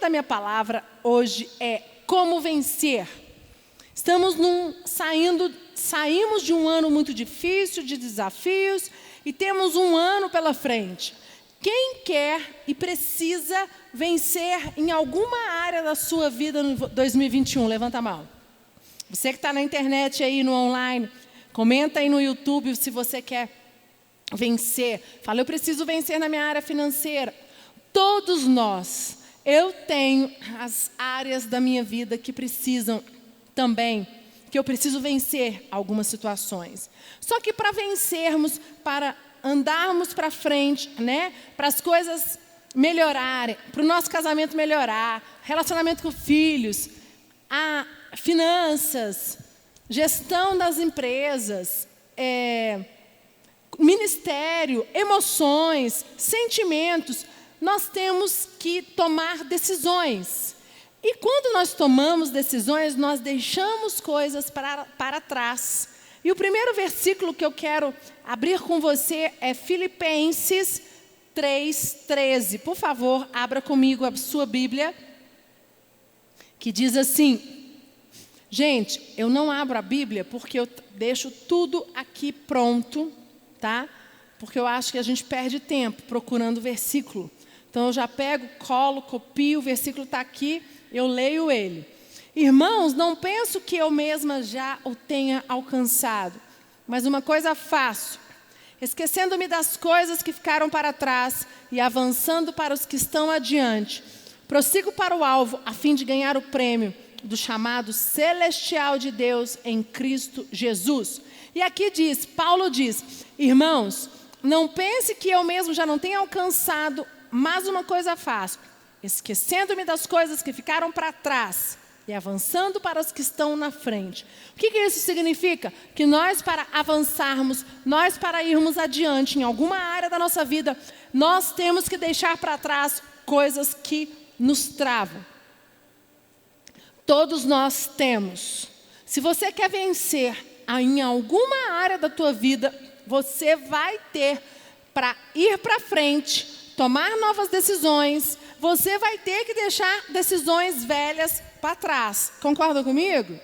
da minha palavra hoje é como vencer. Saímos de um ano muito difícil, de desafios, e temos um ano pela frente. Quem quer e precisa vencer em alguma área da sua vida no 2021? Levanta a mão. Você que está na internet aí, no online, comenta aí no YouTube se você quer vencer. Fala, eu preciso vencer na minha área financeira. Todos nós, eu tenho as áreas da minha vida que precisam também, que eu preciso vencer algumas situações. Só que para vencermos, para andarmos para frente, né, para as coisas melhorarem, para o nosso casamento melhorar, relacionamento com filhos, finanças, gestão das empresas, ministério, emoções, sentimentos, nós temos que tomar decisões. E quando nós tomamos decisões, nós deixamos coisas para trás. E o primeiro versículo que eu quero abrir com você é Filipenses 3:13. Por favor, abra comigo a sua Bíblia, que diz assim. Gente, eu não abro a Bíblia porque eu deixo tudo aqui pronto, tá? Porque eu acho que a gente perde tempo procurando o versículo. Então eu já pego, colo, copio, o versículo está aqui, eu leio ele. Irmãos, não penso que eu mesma já o tenha alcançado, mas uma coisa faço, esquecendo-me das coisas que ficaram para trás e avançando para os que estão adiante. Prossigo para o alvo, a fim de ganhar o prêmio do chamado celestial de Deus em Cristo Jesus. E aqui diz, Paulo diz, irmãos, não pense que eu mesmo já não tenha alcançado, mas uma coisa faço, esquecendo-me das coisas que ficaram para trás e avançando para os que estão na frente. O que isso significa? Que nós, para avançarmos, nós, para irmos adiante em alguma área da nossa vida, nós temos que deixar para trás coisas que nos travam. Todos nós temos. Se você quer vencer em alguma área da tua vida, você vai ter para ir para frente, tomar novas decisões, você vai ter que deixar decisões velhas para trás. Concorda comigo?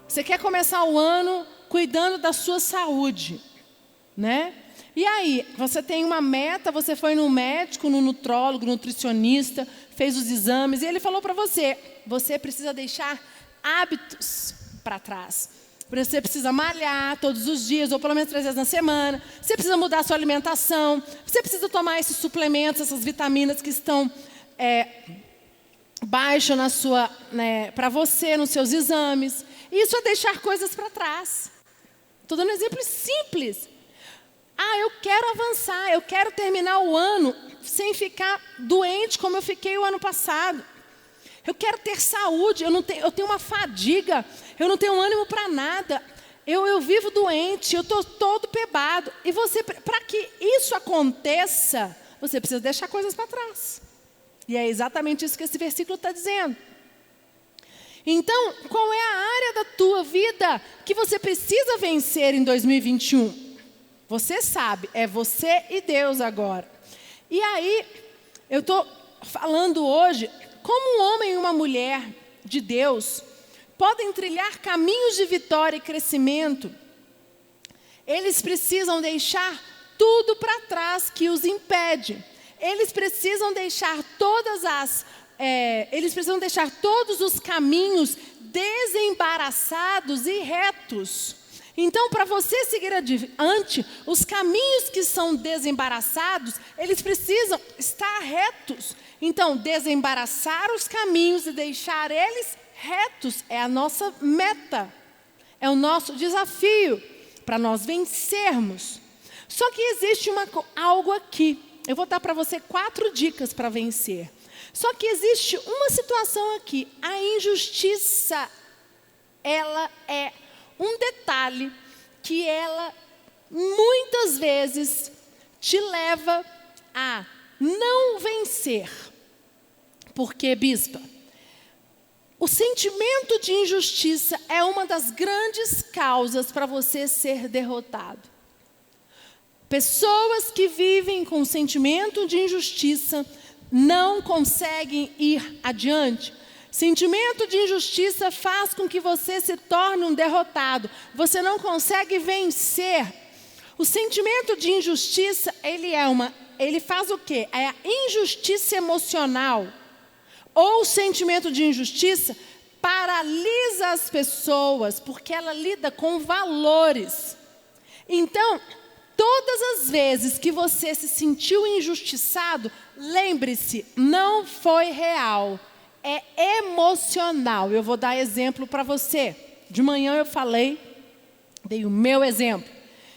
Você quer começar o ano cuidando da sua saúde, né? E aí, você tem uma meta, você foi no médico, no nutrólogo, nutricionista, fez os exames, e ele falou para você, você precisa deixar hábitos para trás. Você precisa malhar todos os dias, ou pelo menos 3 vezes na semana. Você precisa mudar a sua alimentação. Você precisa tomar esses suplementos, essas vitaminas que estão baixo na sua, para você, nos seus exames. Isso é deixar coisas para trás. Estou dando um exemplo simples. Eu quero avançar, eu quero terminar o ano sem ficar doente como eu fiquei o ano passado. Eu quero ter saúde, eu tenho uma fadiga, eu não tenho ânimo para nada. Eu vivo doente, eu estou todo pebado. E você, para que isso aconteça, você precisa deixar coisas para trás. E é exatamente isso que esse versículo está dizendo. Então, qual é a área da tua vida que você precisa vencer em 2021? Você sabe, é você e Deus agora. E aí, eu estou falando hoje, como um homem e uma mulher de Deus podem trilhar caminhos de vitória e crescimento, eles precisam deixar tudo para trás que os impede. Eles precisam deixar todos os caminhos desembaraçados e retos. Então, para você seguir adiante, os caminhos que são desembaraçados, eles precisam estar retos. Então, desembaraçar os caminhos e deixar eles retos é a nossa meta, é o nosso desafio para nós vencermos. Só que existe algo aqui. Eu vou dar para você 4 dicas para vencer. Só que existe uma situação aqui. A injustiça, ela é um detalhe que ela muitas vezes te leva a não vencer. Por quê, bispa? O sentimento de injustiça é uma das grandes causas para você ser derrotado. Pessoas que vivem com sentimento de injustiça não conseguem ir adiante. Sentimento de injustiça faz com que você se torne um derrotado. Você não consegue vencer. O sentimento de injustiça, ele faz o quê? É a injustiça emocional. Ou o sentimento de injustiça paralisa as pessoas, porque ela lida com valores. Então, todas as vezes que você se sentiu injustiçado, lembre-se, não foi real, é emocional. Eu vou dar exemplo para você. De manhã eu dei o meu exemplo.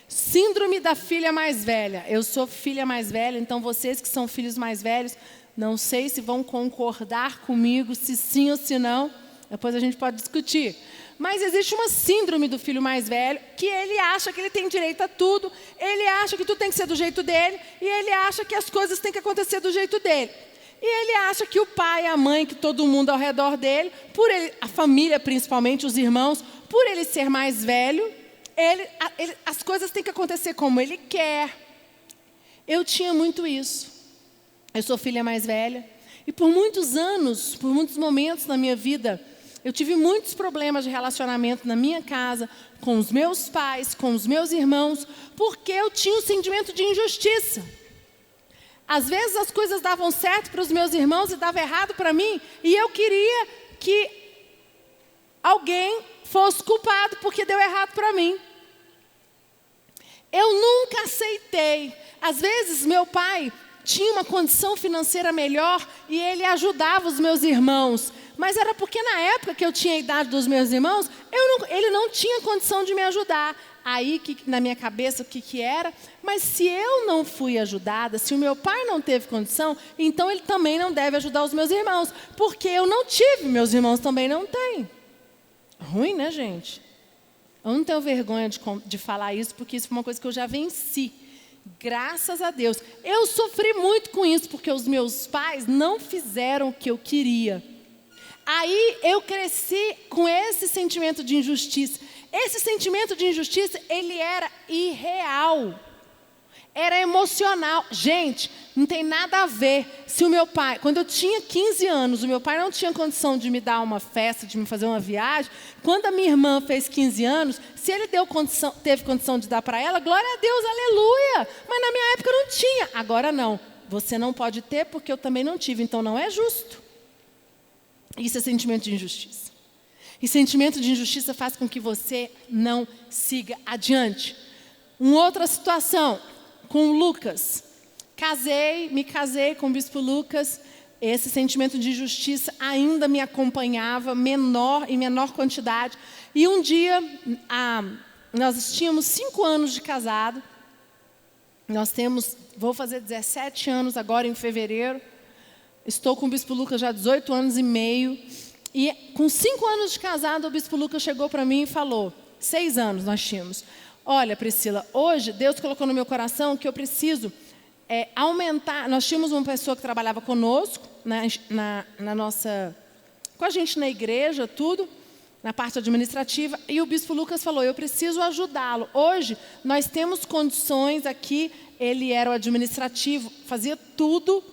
Síndrome da filha mais velha. Eu sou filha mais velha, então vocês que são filhos mais velhos, não sei se vão concordar comigo, se sim ou se não, depois a gente pode discutir. Mas existe uma síndrome do filho mais velho, que ele acha que ele tem direito a tudo, ele acha que tudo tem que ser do jeito dele, e ele acha que as coisas têm que acontecer do jeito dele. E ele acha que o pai, a mãe, que todo mundo ao redor dele, a família principalmente, os irmãos, por ele ser mais velho, as coisas têm que acontecer como ele quer. Eu tinha muito isso. Eu sou filha mais velha. E por muitos anos, por muitos momentos na minha vida, eu tive muitos problemas de relacionamento na minha casa, com os meus pais, com os meus irmãos, porque eu tinha um sentimento de injustiça. Às vezes as coisas davam certo para os meus irmãos e davam errado para mim, e eu queria que alguém fosse culpado porque deu errado para mim. Eu nunca aceitei. Às vezes meu pai tinha uma condição financeira melhor e ele ajudava os meus irmãos. Mas era porque na época que eu tinha a idade dos meus irmãos, ele não tinha condição de me ajudar. Aí, na minha cabeça, o que era? Mas se eu não fui ajudada, se o meu pai não teve condição, então ele também não deve ajudar os meus irmãos. Porque eu não tive, meus irmãos também não têm. Ruim, né, gente? Eu não tenho vergonha de falar isso, porque isso foi uma coisa que eu já venci. Graças a Deus. Eu sofri muito com isso, porque os meus pais não fizeram o que eu queria. Aí eu cresci com esse sentimento de injustiça. Esse sentimento de injustiça, ele era irreal. Era emocional. Gente, não tem nada a ver. Se o meu pai, quando eu tinha 15 anos, o meu pai não tinha condição de me dar uma festa, de me fazer uma viagem. Quando a minha irmã fez 15 anos, se ele teve condição de dar para ela, glória a Deus, aleluia. Mas na minha época não tinha. Agora não. Você não pode ter porque eu também não tive. Então não é justo. Isso é sentimento de injustiça. E sentimento de injustiça faz com que você não siga adiante. Uma outra situação, com o Lucas. Me casei com o bispo Lucas. Esse sentimento de injustiça ainda me acompanhava, em menor quantidade. E um dia, nós tínhamos 5 anos de casado. Vou fazer 17 anos agora em fevereiro. Estou com o bispo Lucas já há 18 anos e meio. E com 5 anos de casado, o bispo Lucas chegou para mim e falou, 6 anos nós tínhamos. Olha, Priscila, hoje Deus colocou no meu coração que eu preciso aumentar. Nós tínhamos uma pessoa que trabalhava conosco, com a gente na igreja, tudo, na parte administrativa. E o bispo Lucas falou, eu preciso ajudá-lo. Hoje nós temos condições aqui, ele era o administrativo, fazia tudo,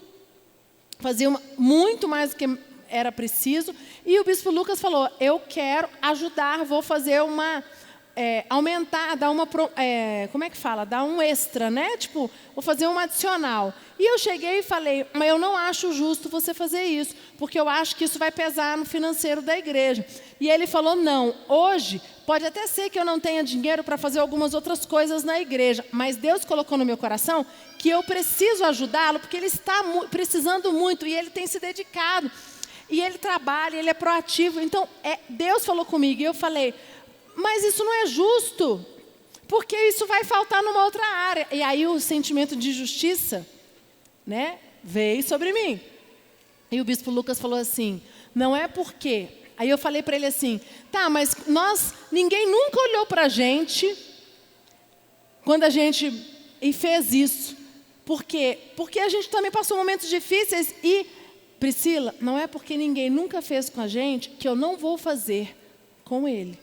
fazia muito mais do que era preciso. E o bispo Lucas falou, eu quero ajudar, vou fazer aumentar, dar como é que fala? Dar um extra, né? Tipo, vou fazer um adicional. E eu cheguei e falei, mas eu não acho justo você fazer isso, porque eu acho que isso vai pesar no financeiro da igreja. E ele falou, não, hoje pode até ser que eu não tenha dinheiro para fazer algumas outras coisas na igreja, mas Deus colocou no meu coração que eu preciso ajudá-lo, porque ele está precisando muito e ele tem se dedicado. E ele trabalha, ele é proativo. Então, Deus falou comigo e eu falei, mas isso não é justo, porque isso vai faltar numa outra área. E aí o sentimento de justiça, né, veio sobre mim. E o bispo Lucas falou assim, não é porque... Aí eu falei para ele assim, tá, mas ninguém nunca olhou para a gente quando a gente fez isso. Por quê? Porque a gente também passou momentos difíceis e, Priscila, não é porque ninguém nunca fez com a gente que eu não vou fazer com ele.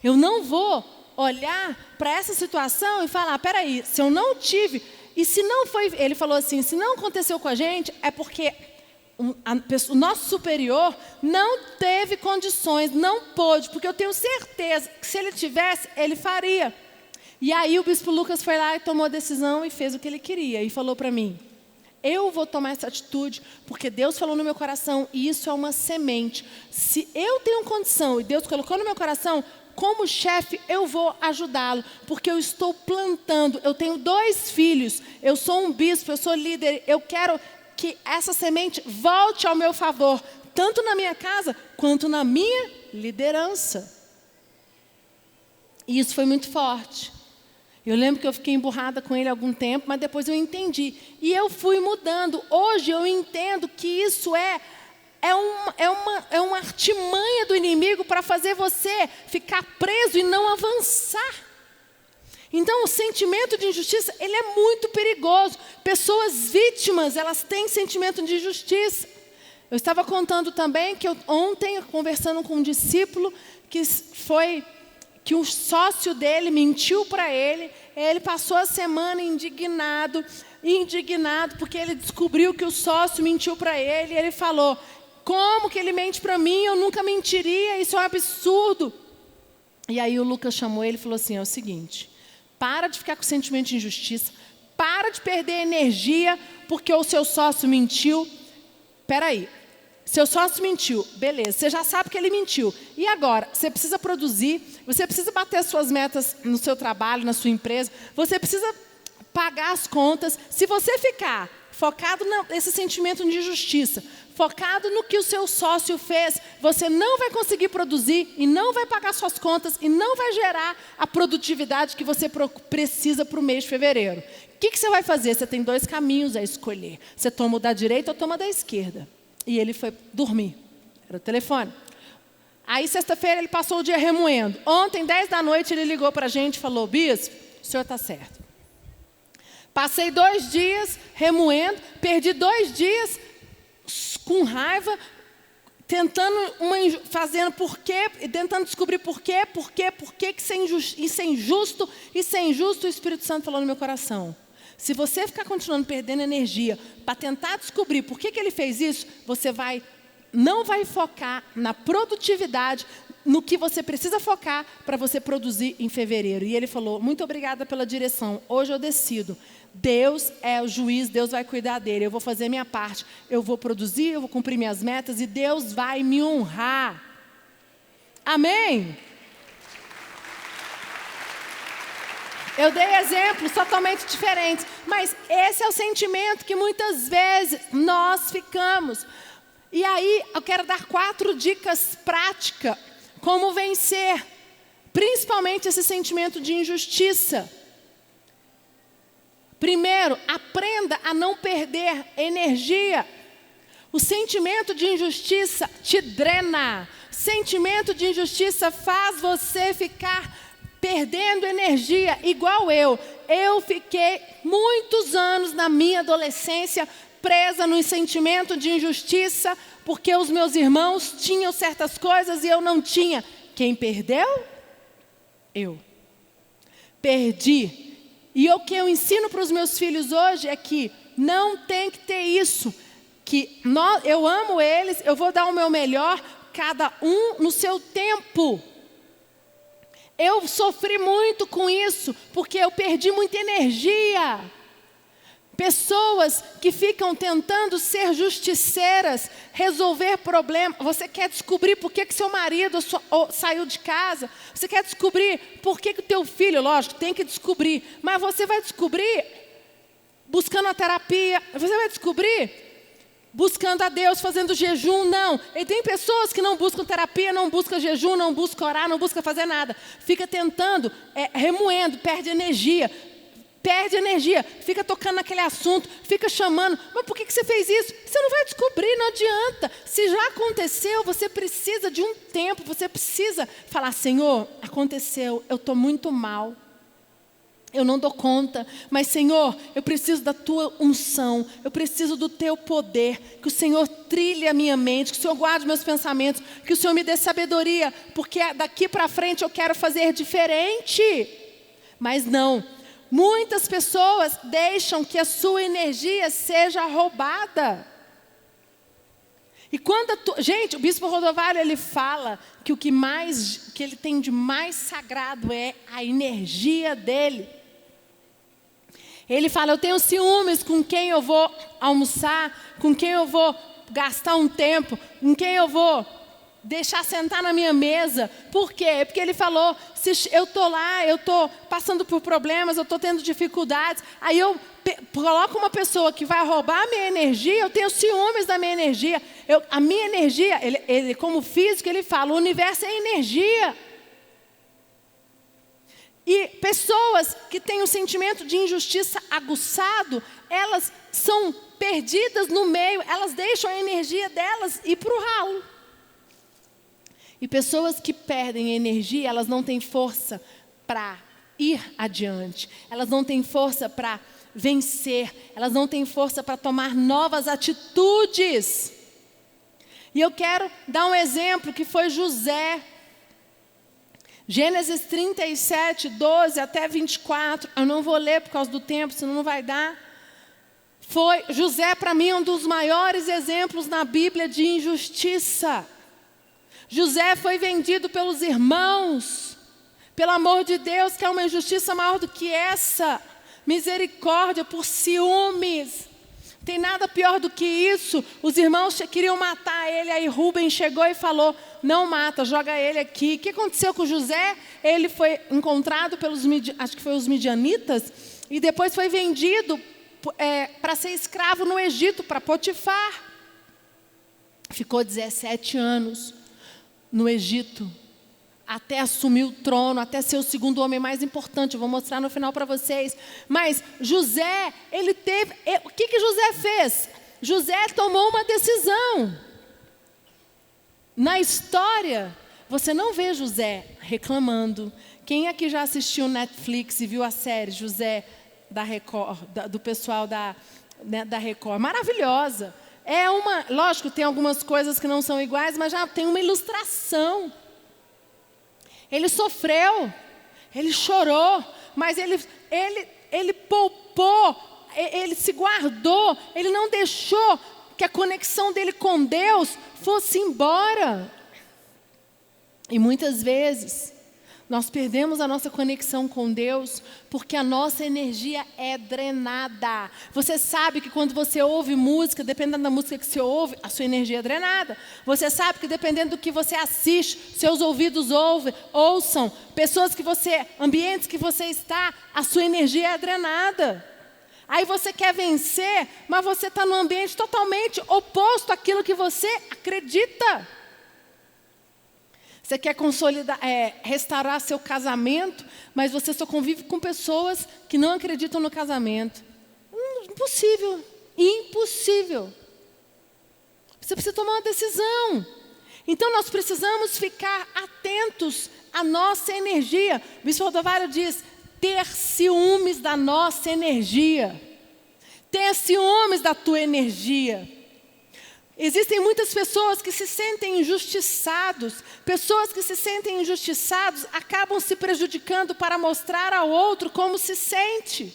Eu não vou olhar para essa situação e falar, peraí, se eu não tive, E se não foi, ele falou assim, se não aconteceu com a gente, é porque o nosso superior não teve condições, não pôde, porque eu tenho certeza que se ele tivesse, ele faria. E aí o bispo Lucas foi lá e tomou a decisão e fez o que ele queria. E falou para mim, eu vou tomar essa atitude, porque Deus falou no meu coração, e isso é uma semente. Se eu tenho condição, e Deus colocou no meu coração, como chefe, eu vou ajudá-lo, porque eu estou plantando. Eu tenho 2 filhos, eu sou um bispo, eu sou líder, eu quero que essa semente volte ao meu favor, tanto na minha casa, quanto na minha liderança. E isso foi muito forte. Eu lembro que eu fiquei emburrada com ele há algum tempo, mas depois eu entendi. E eu fui mudando. Hoje eu entendo que isso é uma artimanha do inimigo para fazer você ficar preso e não avançar. Então, o sentimento de injustiça, ele é muito perigoso. Pessoas vítimas, elas têm sentimento de injustiça. Eu estava contando também que ontem, conversando com um discípulo, que o sócio dele mentiu para ele. Ele passou a semana indignado, porque ele descobriu que o sócio mentiu para ele. E ele falou, como que ele mente para mim? Eu nunca mentiria, isso é um absurdo. E aí o Lucas chamou ele e falou assim, é o seguinte, para de ficar com sentimento de injustiça, para de perder energia porque o seu sócio mentiu. Espera aí, seu sócio mentiu, beleza, você já sabe que ele mentiu. E agora, você precisa produzir, você precisa bater as suas metas no seu trabalho, na sua empresa, você precisa pagar as contas. Se você ficar focado nesse sentimento de injustiça, focado no que o seu sócio fez, você não vai conseguir produzir e não vai pagar suas contas e não vai gerar a produtividade que você precisa para o mês de fevereiro. O que você vai fazer? Você tem 2 caminhos a escolher. Você toma o da direita ou toma o da esquerda. E ele foi dormir. Era o telefone. Aí, sexta-feira, ele passou o dia remoendo. Ontem, 10 da noite, ele ligou para a gente e falou, bispo, o senhor está certo. Passei 2 dias remoendo, perdi 2 dias com raiva, fazendo porquê, tentando descobrir porquê que isso é injusto, o Espírito Santo falou no meu coração. Se você ficar continuando perdendo energia para tentar descobrir por que ele fez isso, você não vai focar na produtividade, no que você precisa focar para você produzir em fevereiro. E ele falou, muito obrigada pela direção, hoje eu decido. Deus é o juiz, Deus vai cuidar dele, eu vou fazer minha parte, eu vou produzir, eu vou cumprir minhas metas e Deus vai me honrar. Amém? Eu dei exemplos totalmente diferentes, mas esse é o sentimento que muitas vezes nós ficamos. E aí eu quero dar 4 dicas práticas como vencer, principalmente esse sentimento de injustiça. Primeiro, aprenda a não perder energia. O sentimento de injustiça te drena. Sentimento de injustiça faz você ficar perdendo energia, igual eu. Eu fiquei muitos anos na minha adolescência presa no sentimento de injustiça, porque os meus irmãos tinham certas coisas e eu não tinha. Quem perdeu? Eu. Perdi. E o que eu ensino para os meus filhos hoje é que não tem que ter isso. Eu amo eles, eu vou dar o meu melhor, cada um no seu tempo. Eu sofri muito com isso, porque eu perdi muita energia. Pessoas que ficam tentando ser justiceiras, resolver problemas. Você quer descobrir por que seu marido saiu de casa. Você quer descobrir por que o teu filho, lógico, tem que descobrir. Mas você vai descobrir buscando a terapia. Você vai descobrir buscando a Deus, fazendo jejum. Não. E tem pessoas que não buscam terapia, não buscam jejum, não buscam orar, não buscam fazer nada. Fica tentando, remoendo, perde energia. Fica tocando naquele assunto, fica chamando. Mas por que você fez isso? Você não vai descobrir, não adianta. Se já aconteceu, você precisa de um tempo, você precisa falar, Senhor, aconteceu, eu estou muito mal. Eu não dou conta, mas Senhor, eu preciso da Tua unção, eu preciso do Teu poder, que o Senhor trilhe a minha mente, que o Senhor guarde meus pensamentos, que o Senhor me dê sabedoria, porque daqui para frente eu quero fazer diferente. Mas não. Muitas pessoas deixam que a sua energia seja roubada. E quando gente, o bispo Rodovalho, ele fala que o que ele tem de mais sagrado é a energia dele. Ele fala, eu tenho ciúmes com quem eu vou almoçar, com quem eu vou gastar um tempo, com quem eu vou deixar sentar na minha mesa. Por quê? Porque ele falou, se eu estou lá, eu estou passando por problemas, eu estou tendo dificuldades, aí eu coloco uma pessoa que vai roubar a minha energia, eu tenho ciúmes da minha energia. A minha energia, ele como físico, ele fala, o universo é energia. E pessoas que têm um sentimento de injustiça aguçado, elas são perdidas no meio, elas deixam a energia delas ir para o ralo. E pessoas que perdem energia, elas não têm força para ir adiante, elas não têm força para vencer, elas não têm força para tomar novas atitudes. E eu quero dar um exemplo que foi José. Gênesis 37, 12 até 24, eu não vou ler por causa do tempo, senão não vai dar. José, para mim, é um dos maiores exemplos na Bíblia de injustiça. José foi vendido pelos irmãos, pelo amor de Deus, que é uma injustiça maior do que essa. Misericórdia, por ciúmes. Tem nada pior do que isso. Os irmãos queriam matar ele, aí Rúben chegou e falou, não mata, joga ele aqui. O que aconteceu com José? Ele foi encontrado pelos, acho que foi os midianitas, e depois foi vendido para ser escravo no Egito, para Potifar. Ficou 17 anos no Egito, até assumir o trono, até ser o segundo homem mais importante. Eu vou mostrar no final para vocês. Mas José, o que José fez? José tomou uma decisão. Na história, você não vê José reclamando. Quem aqui já assistiu Netflix e viu a série José da Record, do pessoal da Record? Maravilhosa. Lógico, tem algumas coisas que não são iguais, mas já tem uma ilustração. Ele sofreu, ele chorou, mas ele poupou, ele se guardou, ele não deixou que a conexão dele com Deus fosse embora. E muitas vezes nós perdemos a nossa conexão com Deus porque a nossa energia é drenada. Você sabe que quando você ouve música, dependendo da música que você ouve, a sua energia é drenada. Você sabe que dependendo do que você assiste, seus ouvidos ouçam, ambientes que você está, a sua energia é drenada. Aí você quer vencer, mas você está num ambiente totalmente oposto àquilo que você acredita. Você quer restaurar seu casamento, mas você só convive com pessoas que não acreditam no casamento. Impossível, impossível. Você precisa tomar uma decisão. Então nós precisamos ficar atentos à nossa energia. O bispo Rodovalho diz, ter ciúmes da nossa energia. Ter ciúmes da tua energia. Existem muitas pessoas que se sentem injustiçados. Pessoas que se sentem injustiçados acabam se prejudicando para mostrar ao outro como se sente.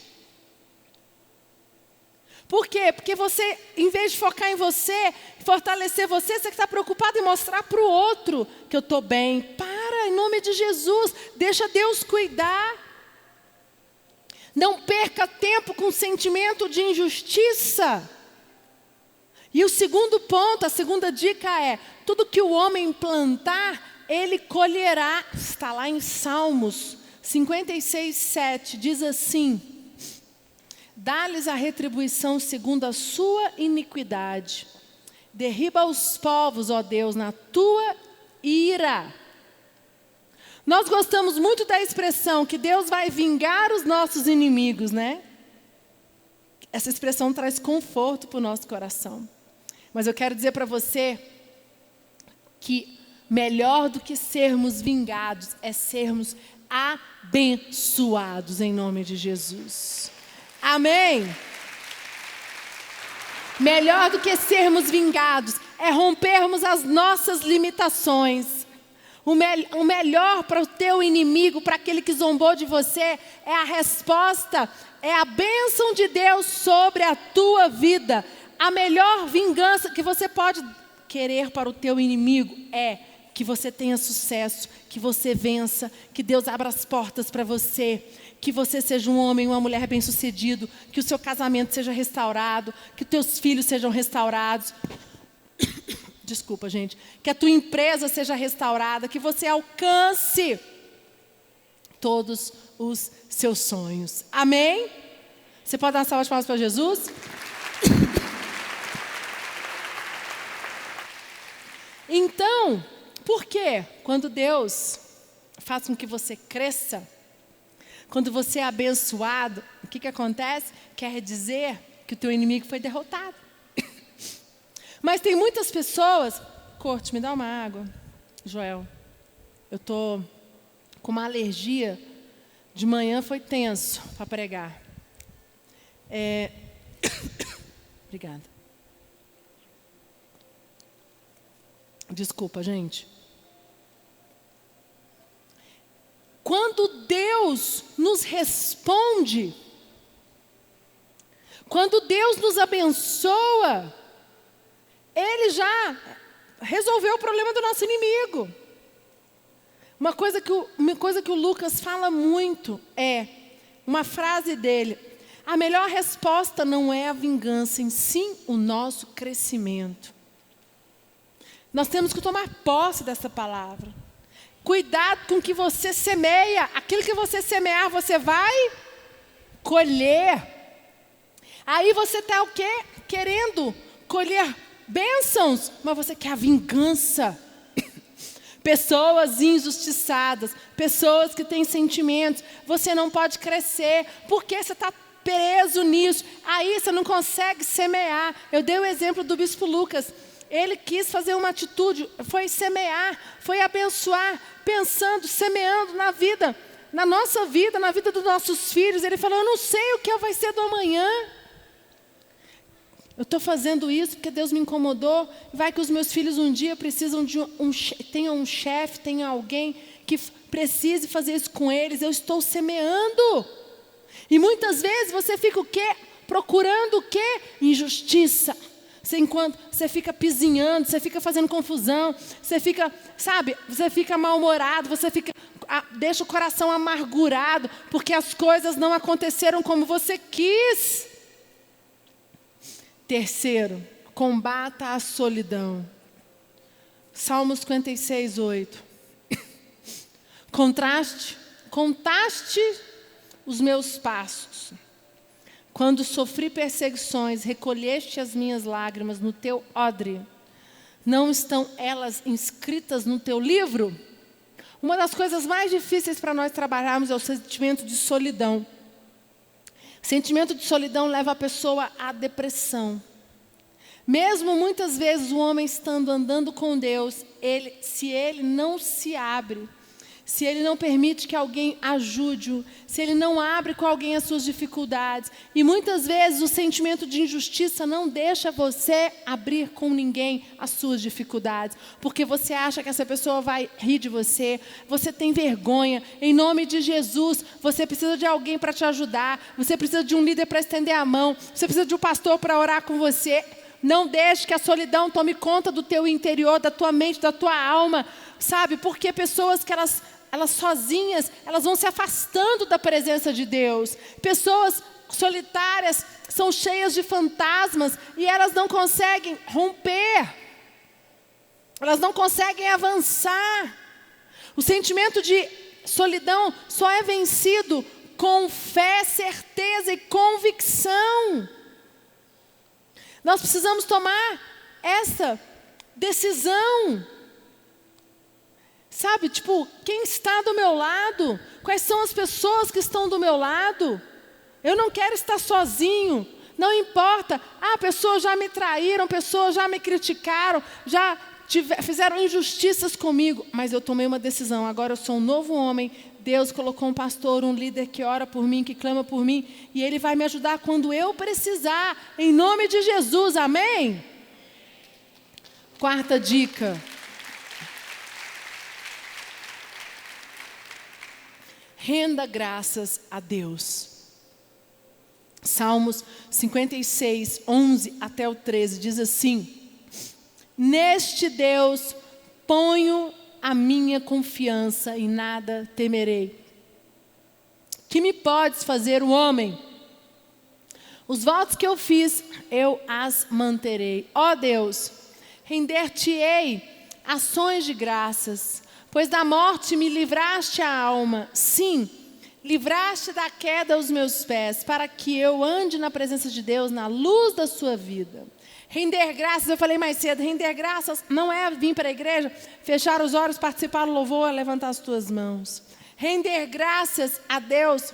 Por quê? Porque você, em vez de focar em você, fortalecer você está preocupado em mostrar para o outro que eu estou bem. Para, em nome de Jesus, deixa Deus cuidar. Não perca tempo com sentimento de injustiça. E o segundo ponto, a segunda dica é, tudo que o homem plantar, ele colherá. Está lá em Salmos 56, 7, diz assim, dá-lhes a retribuição segundo a sua iniquidade. Derriba os povos, ó Deus, na tua ira. Nós gostamos muito da expressão que Deus vai vingar os nossos inimigos, né? Essa expressão traz conforto para o nosso coração. Mas eu quero dizer para você que melhor do que sermos vingados é sermos abençoados em nome de Jesus. Amém? Melhor do que sermos vingados é rompermos as nossas limitações. O melhor para o teu inimigo, para aquele que zombou de você, é a resposta, é a bênção de Deus sobre a tua vida. A melhor vingança que você pode querer para o teu inimigo é que você tenha sucesso, que você vença, que Deus abra as portas para você, que você seja um homem, uma mulher bem-sucedido, que o seu casamento seja restaurado, que teus filhos sejam restaurados. Desculpa, gente. Que a tua empresa seja restaurada, que você alcance todos os seus sonhos. Amém? Você pode dar uma salva de palmas para Jesus? Então, por quê? Quando Deus faz com que você cresça, quando você é abençoado, o que acontece? Quer dizer que o teu inimigo foi derrotado. Mas tem muitas pessoas... Corte, me dá uma água, Joel. Eu estou com uma alergia. De manhã foi tenso para pregar. Obrigada. Desculpa, gente. Quando Deus nos responde, quando Deus nos abençoa, Ele já resolveu o problema do nosso inimigo. Uma coisa que o Lucas fala muito é, uma frase dele: a melhor resposta não é a vingança, em sim o nosso crescimento. Nós temos que tomar posse dessa palavra. Cuidado com o que você semeia. Aquilo que você semear, você vai colher. Aí você está o quê? Querendo colher bênçãos, mas você quer a vingança. Pessoas injustiçadas, pessoas que têm sentimentos. Você não pode crescer, porque você está preso nisso. Aí você não consegue semear. Eu dei o exemplo do bispo Lucas. Ele quis fazer uma atitude, foi semear, foi abençoar, pensando, semeando na vida, na nossa vida, na vida dos nossos filhos. Ele falou: eu não sei o que vai ser do amanhã. Eu estou fazendo isso porque Deus me incomodou. Vai que os meus filhos um dia precisam de tenham um chefe, tenham alguém que precise fazer isso com eles. Eu estou semeando. E muitas vezes você fica o quê? Procurando o quê? Injustiça. Enquanto você fica pisinhando, você fica fazendo confusão, você fica, sabe, você fica mal-humorado, deixa o coração amargurado, porque as coisas não aconteceram como você quis. Terceiro, combata a solidão. Salmos 56, 8. Contaste os meus passos. Quando sofri perseguições, recolheste as minhas lágrimas no teu odre. Não estão elas inscritas no teu livro? Uma das coisas mais difíceis para nós trabalharmos é o sentimento de solidão. O sentimento de solidão leva a pessoa à depressão. Mesmo muitas vezes o homem estando andando com Deus, se ele não se abre, se ele não permite que alguém ajude-o, se ele não abre com alguém as suas dificuldades, e muitas vezes o sentimento de injustiça não deixa você abrir com ninguém as suas dificuldades, porque você acha que essa pessoa vai rir de você, você tem vergonha. Em nome de Jesus, você precisa de alguém para te ajudar, você precisa de um líder para estender a mão, você precisa de um pastor para orar com você. Não deixe que a solidão tome conta do teu interior, da tua mente, da tua alma, sabe? Porque pessoas que elas sozinhas, elas vão se afastando da presença de Deus. Pessoas solitárias são cheias de fantasmas e elas não conseguem romper. Elas não conseguem avançar. O sentimento de solidão só é vencido com fé, certeza e convicção. Nós precisamos tomar essa decisão. Sabe, tipo, quem está do meu lado? Quais são as pessoas que estão do meu lado? Eu não quero estar sozinho. Não importa. Pessoas já me traíram, pessoas já me criticaram, já fizeram injustiças comigo. Mas eu tomei uma decisão. Agora eu sou um novo homem. Deus colocou um pastor, um líder que ora por mim, que clama por mim. E Ele vai me ajudar quando eu precisar. Em nome de Jesus, amém? Quarta dica. renda graças a Deus. Salmos 56, 11 até o 13, diz assim: neste Deus ponho a minha confiança e nada temerei. Que me podes fazer o homem? Os votos que eu fiz, eu as manterei. Ó Deus, render-te-ei ações de graças, pois da morte me livraste a alma. Sim, livraste da queda os meus pés, para que eu ande na presença de Deus, na luz da sua vida. Render graças, eu falei mais cedo, render graças não é vir para a igreja, fechar os olhos, participar do louvor, levantar as tuas mãos. Render graças a Deus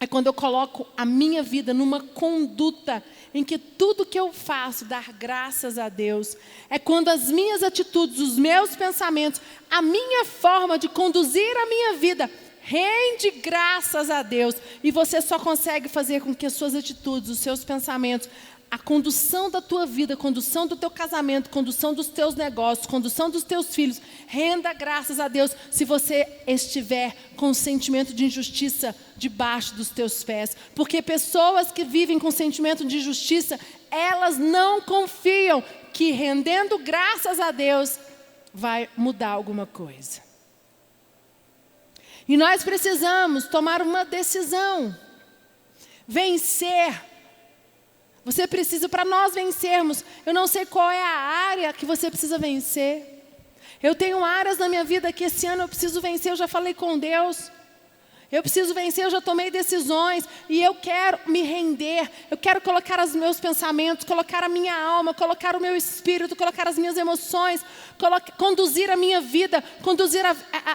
é quando eu coloco a minha vida numa conduta em que tudo que eu faço, dar graças a Deus. É quando as minhas atitudes, os meus pensamentos, a minha forma de conduzir a minha vida, rende graças a Deus. E você só consegue fazer com que as suas atitudes, os seus pensamentos, a condução da tua vida, a condução do teu casamento, a condução dos teus negócios, a condução dos teus filhos, renda graças a Deus se você estiver com o sentimento de injustiça debaixo dos teus pés. Porque pessoas que vivem com sentimento de injustiça, elas não confiam que rendendo graças a Deus vai mudar alguma coisa. E nós precisamos tomar uma decisão, vencer. Você precisa, para nós vencermos, eu não sei qual é a área que você precisa vencer. Eu tenho áreas na minha vida que esse ano eu preciso vencer, eu já falei com Deus. Eu preciso vencer, eu já tomei decisões e eu quero me render. Eu quero colocar os meus pensamentos, colocar a minha alma, colocar o meu espírito, colocar as minhas emoções, conduzir a minha vida, conduzir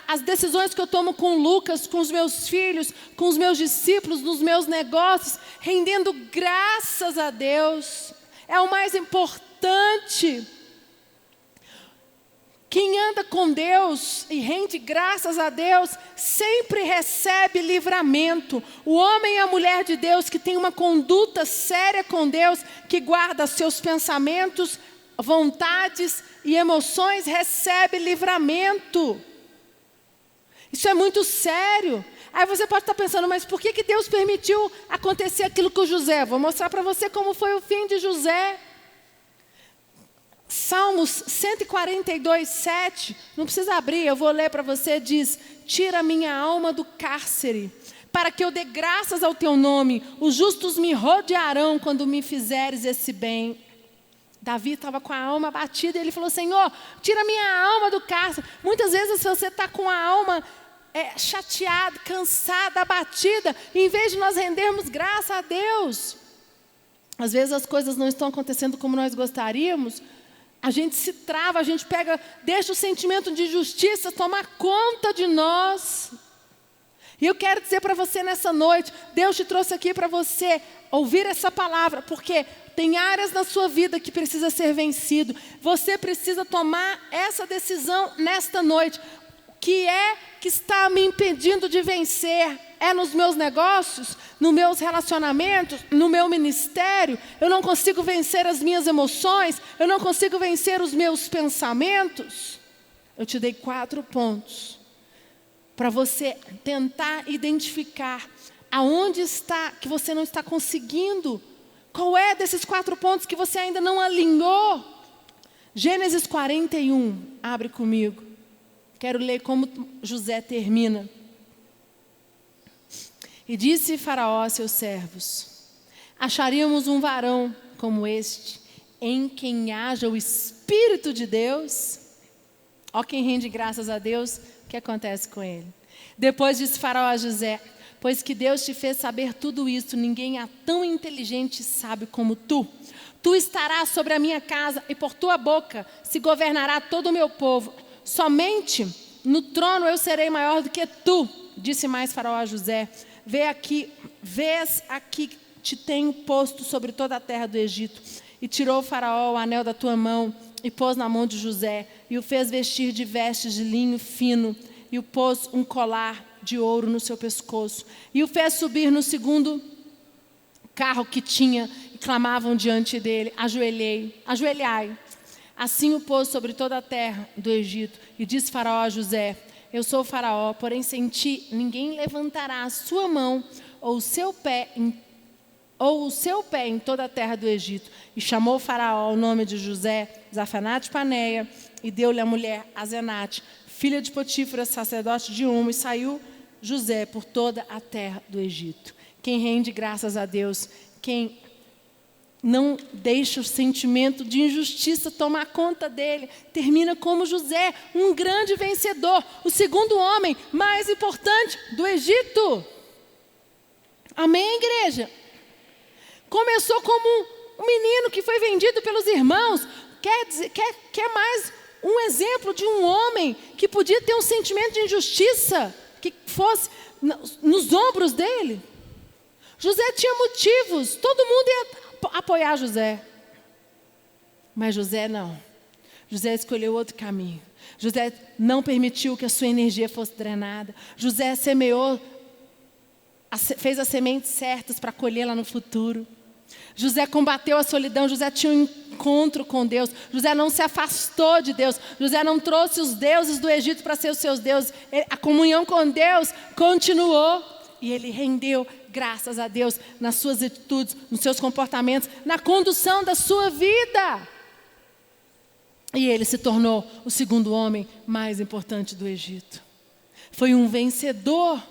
as decisões que eu tomo com o Lucas, com os meus filhos, com os meus discípulos, nos meus negócios, rendendo graças a Deus. É o mais importante. Quem anda com Deus e rende graças a Deus, sempre recebe livramento. O homem e a mulher de Deus que tem uma conduta séria com Deus, que guarda seus pensamentos, vontades e emoções, recebe livramento. Isso é muito sério. Aí você pode estar pensando, mas por que Deus permitiu acontecer aquilo com José? Vou mostrar para você como foi o fim de José. Salmos 142, 7, não precisa abrir, eu vou ler para você, diz: tira minha alma do cárcere, para que eu dê graças ao teu nome, os justos me rodearão quando me fizeres esse bem. Davi estava com a alma abatida e ele falou: Senhor, tira minha alma do cárcere. Muitas vezes você está com a alma chateada, cansada, abatida, e em vez de nós rendermos graça a Deus, às vezes as coisas não estão acontecendo como nós gostaríamos, a gente se trava, a gente deixa o sentimento de justiça tomar conta de nós. E eu quero dizer para você nessa noite, Deus te trouxe aqui para você ouvir essa palavra, porque tem áreas na sua vida que precisa ser vencido. Você precisa tomar essa decisão nesta noite. O que é que está me impedindo de vencer? É nos meus negócios, nos meus relacionamentos, no meu ministério? Eu não consigo vencer as minhas emoções? Eu não consigo vencer os meus pensamentos? Eu te dei 4 pontos para você tentar identificar aonde está que você não está conseguindo. Qual é desses 4 pontos que você ainda não alinhou? Gênesis 41, abre comigo. Quero ler como José termina. E disse Faraó a seus servos: acharíamos um varão como este, em quem haja o Espírito de Deus? Ó quem rende graças a Deus, o que acontece com ele? Depois disse Faraó a José: pois que Deus te fez saber tudo isso, ninguém há tão inteligente e sábio como tu. Tu estarás sobre a minha casa e por tua boca se governará todo o meu povo. Somente no trono eu serei maior do que tu. Disse mais Faraó a José: vês aqui te tenho posto sobre toda a terra do Egito. E tirou o Faraó o anel da tua mão e pôs na mão de José, e o fez vestir de vestes de linho fino, e o pôs um colar de ouro no seu pescoço, e o fez subir no segundo carro que tinha, e clamavam diante dele: ajoelhai. Assim o pôs sobre toda a terra do Egito, e disse Faraó a José: eu sou o faraó, porém sem ti ninguém levantará a sua mão ou o seu pé em toda a terra do Egito. E chamou o faraó o nome de José, Zafanate-Paneia, e deu-lhe a mulher Asenate, filha de Potífera, sacerdote de Uma, e saiu José por toda a terra do Egito. Quem rende graças a Deus, quem não deixa o sentimento de injustiça tomar conta dele, termina como José, um grande vencedor, o segundo homem mais importante do Egito. Amém, igreja? Começou como um menino que foi vendido pelos irmãos. Quer mais um exemplo de um homem que podia ter um sentimento de injustiça que fosse nos ombros dele? José tinha motivos, todo mundo ia apoiar José. Mas José não. José escolheu outro caminho. José não permitiu que a sua energia fosse drenada. José semeou, fez as sementes certas para colher lá no futuro. José combateu a solidão. José tinha um encontro com Deus. José não se afastou de Deus. José não trouxe os deuses do Egito para ser os seus deuses. A comunhão com Deus continuou. E ele rendeu graças a Deus nas suas atitudes, nos seus comportamentos, na condução da sua vida. E ele se tornou o segundo homem mais importante do Egito. Foi um vencedor.